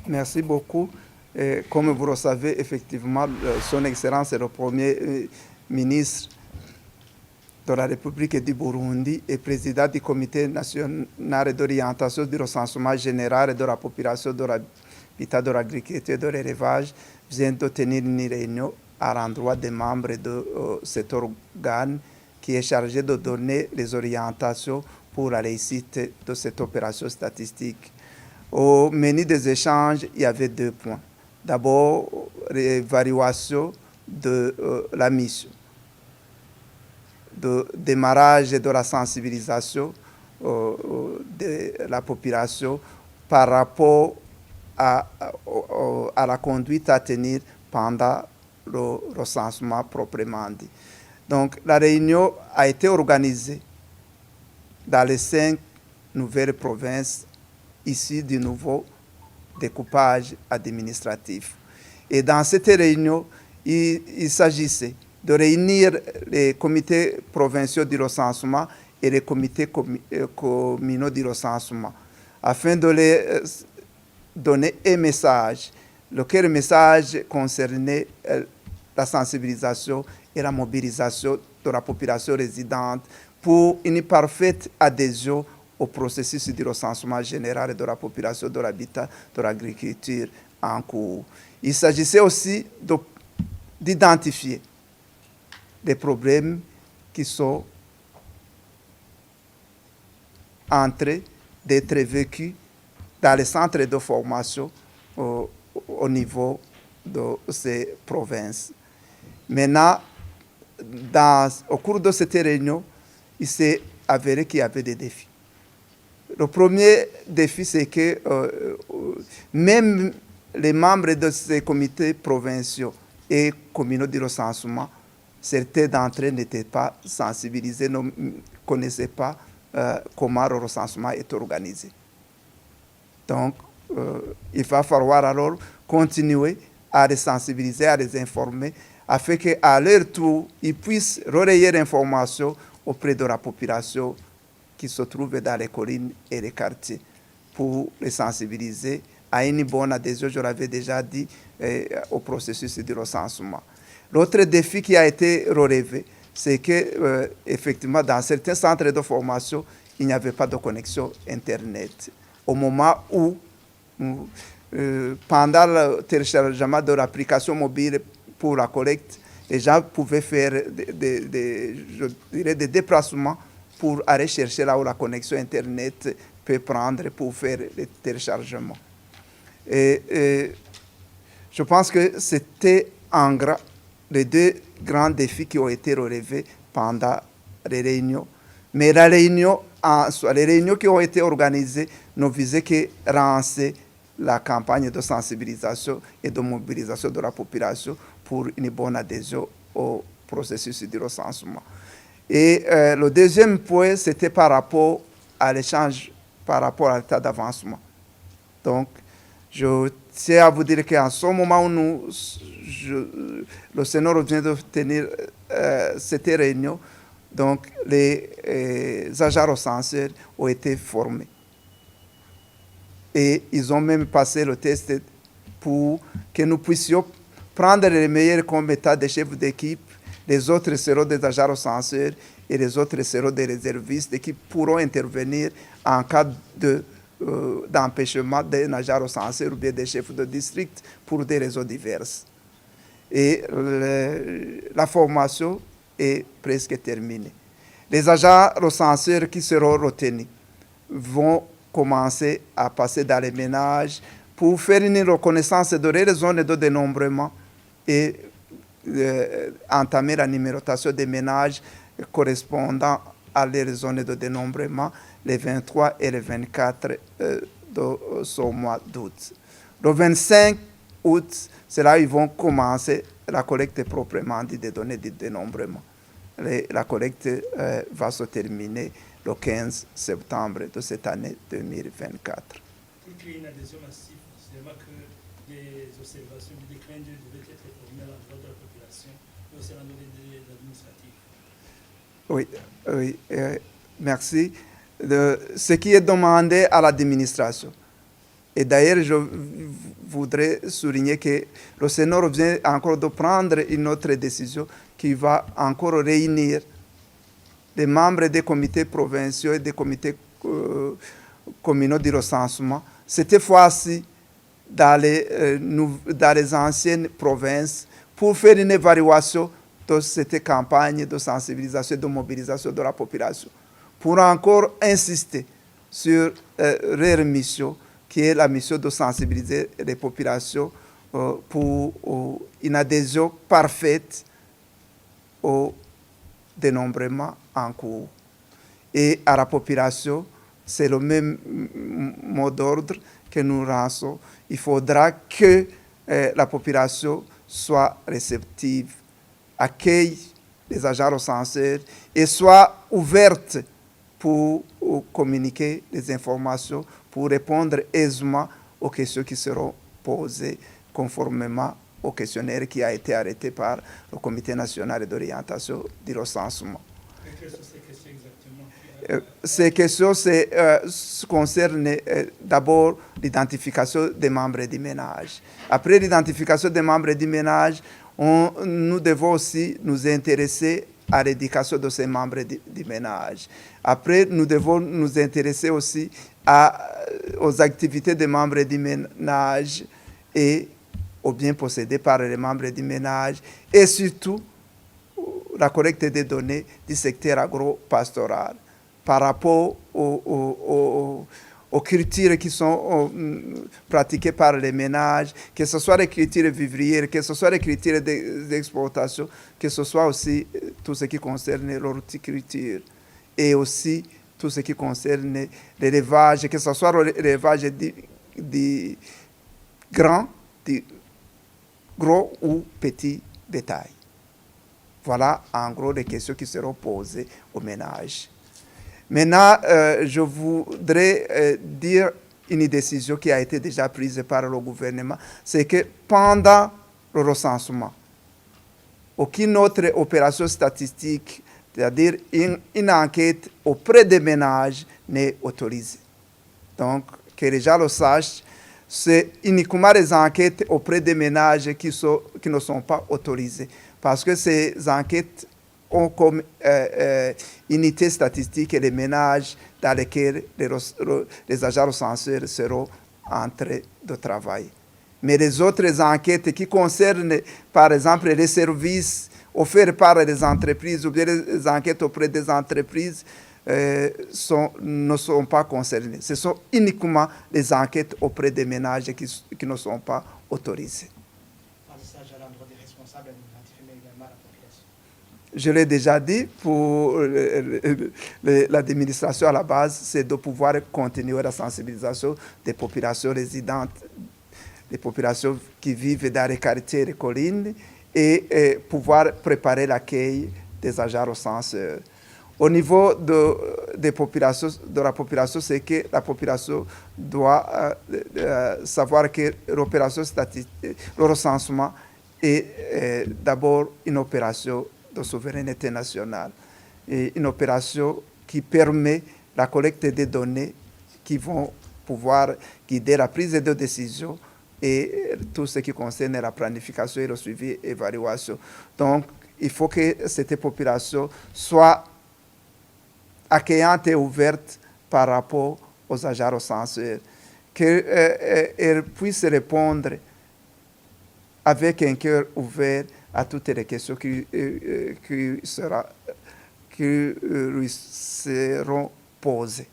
Merci beaucoup. Et comme vous le savez, effectivement, Son Excellence est le premier ministre de la République du Burundi et président du Comité national d'orientation du recensement général de la population de l'habitat, de l'agriculture et de l'élevage vient de tenir une réunion à l'endroit des membres de cet organe qui est chargé de donner les orientations pour la réussite de cette opération statistique. Au menu des échanges, il y avait 2 points. D'abord, l'évaluation de la mission, de démarrage de la sensibilisation de la population par rapport à la conduite à tenir pendant le recensement proprement dit. Donc, la réunion a été organisée dans les 5 nouvelles provinces issues du nouveau découpage administratif. Et dans cette réunion, il s'agissait de réunir les comités provinciaux du recensement et les comités communaux du recensement, afin de les donner un message, lequel message concernait la sensibilisation et la mobilisation de la population résidente pour une parfaite adhésion au processus du recensement général de la population de l'habitat, de l'agriculture en cours. Il s'agissait aussi d'identifier des problèmes qui sont en train d'être vécus dans les centres de formation au niveau de ces provinces. Maintenant, au cours de cette réunion, il s'est avéré qu'il y avait des défis. Le premier défi, c'est que même les membres de ces comités provinciaux et communaux de recensement, certains d'entre eux n'étaient pas sensibilisés, ne connaissaient pas comment le recensement est organisé. Donc, il va falloir alors continuer à les sensibiliser, à les informer, afin qu'à leur tour, ils puissent relayer l'information auprès de la population qui se trouve dans les collines et les quartiers, pour les sensibiliser à une bonne adhésion, je l'avais déjà dit, au processus de recensement. L'autre défi qui a été relevé, c'est que effectivement, dans certains centres de formation, il n'y avait pas de connexion Internet. Au moment où, pendant le téléchargement de l'application mobile pour la collecte, les gens pouvaient faire des déplacements pour aller chercher là où la connexion Internet peut prendre pour faire le téléchargement. Et je pense que c'était les 2 grands défis qui ont été relevés pendant les réunions. Mais les réunions qui ont été organisées ne visaient que lancer la campagne de sensibilisation et de mobilisation de la population pour une bonne adhésion au processus du recensement. Et le deuxième point, c'était par rapport à l'échange, par rapport à l'état d'avancement. Donc, je tiens à vous dire qu'en ce moment où le Sénat vient de tenir cette réunion, donc les agents recenseurs ont été formés. Et ils ont même passé le test pour que nous puissions prendre les meilleurs comme état de chefs d'équipe. Les autres seront des agents recenseurs et les autres seront des réservistes qui pourront intervenir en cas d'empêchement d'un agent recenseur ou bien des chefs de district pour des raisons diverses. Et la formation est presque terminée. Les agents recenseurs qui seront retenus vont commencer à passer dans les ménages pour faire une reconnaissance de les zones de dénombrement et entamer la numérotation des ménages correspondant à les zones de dénombrement les 23 et les 24 de ce mois d'août. Le 25 août, c'est là ils vont commencer la collecte proprement dite des données de dénombrement. La collecte va se terminer le 15 septembre de cette année 2024. Pour créer une adhésion massive, considérant que les observations du déclin devaient être formées à l'endroit de la population et aussi à l'endroit des administratifs. Oui, merci. Ce qui est demandé à l'administration Et d'ailleurs, je voudrais souligner que le Sénat vient encore de prendre une autre décision qui va encore réunir les membres des comités provinciaux et des comités communaux de recensement. Cette fois-ci, dans les anciennes provinces, pour faire une évaluation de cette campagne de sensibilisation et de mobilisation de la population, pour encore insister sur leur mission, qui est la mission de sensibiliser les populations pour une adhésion parfaite au dénombrement en cours. Et à la population, c'est le même mot d'ordre que nous lançons. Il faudra que la population soit réceptive, accueille les agents recenseurs et soit ouverte pour communiquer les informations, pour répondre aisément aux questions qui seront posées conformément au questionnaire qui a été arrêté par le Comité national d'orientation du recensement. Et quelles sont ces questions exactement? Ces questions concernent d'abord l'identification des membres du ménage. Après l'identification des membres du ménage, nous devons aussi nous intéresser à l'éducation de ces membres du ménage. Après, nous devons nous intéresser aussi aux activités des membres du ménage et aux biens possédés par les membres du ménage et surtout la collecte des données du secteur agro-pastoral par rapport aux cultures qui sont pratiquées par les ménages, que ce soit les cultures vivrières, que ce soit les cultures d'exportation, que ce soit aussi tout ce qui concerne l'horticulture et aussi tout ce qui concerne l'élevage, que ce soit l'élevage du gros ou petit bétail. Voilà en gros les questions qui seront posées aux ménages. Maintenant, je voudrais dire une décision qui a été déjà prise par le gouvernement, c'est que pendant le recensement, aucune autre opération statistique, c'est-à-dire une enquête auprès des ménages, n'est autorisée. Donc, que les gens le sachent, c'est uniquement les enquêtes auprès des ménages qui ne sont pas autorisées. Parce que ces enquêtes ont comme unité statistique les ménages dans lesquels les agents recenseurs seront en train de travailler. Mais les autres enquêtes qui concernent, par exemple, les services offerts par les entreprises ou bien les enquêtes auprès des entreprises ne sont pas concernées. Ce sont uniquement les enquêtes auprès des ménages qui ne sont pas autorisées. Je l'ai déjà dit, pour l'administration à la base, c'est de pouvoir continuer la sensibilisation des populations résidentes, des populations qui vivent dans les quartiers et les collines, et pouvoir préparer l'accueil des agents recenseurs. Au niveau de la population, c'est que la population doit savoir que l'opération statistique, le recensement est d'abord une opération de souveraineté nationale, et une opération qui permet la collecte des données qui vont pouvoir guider la prise de décision et tout ce qui concerne la planification et le suivi et l'évaluation. Donc, il faut que cette population soit accueillante et ouverte par rapport aux agents recenseurs, qu'elle puisse répondre avec un cœur ouvert à toutes les questions qui lui seront posées.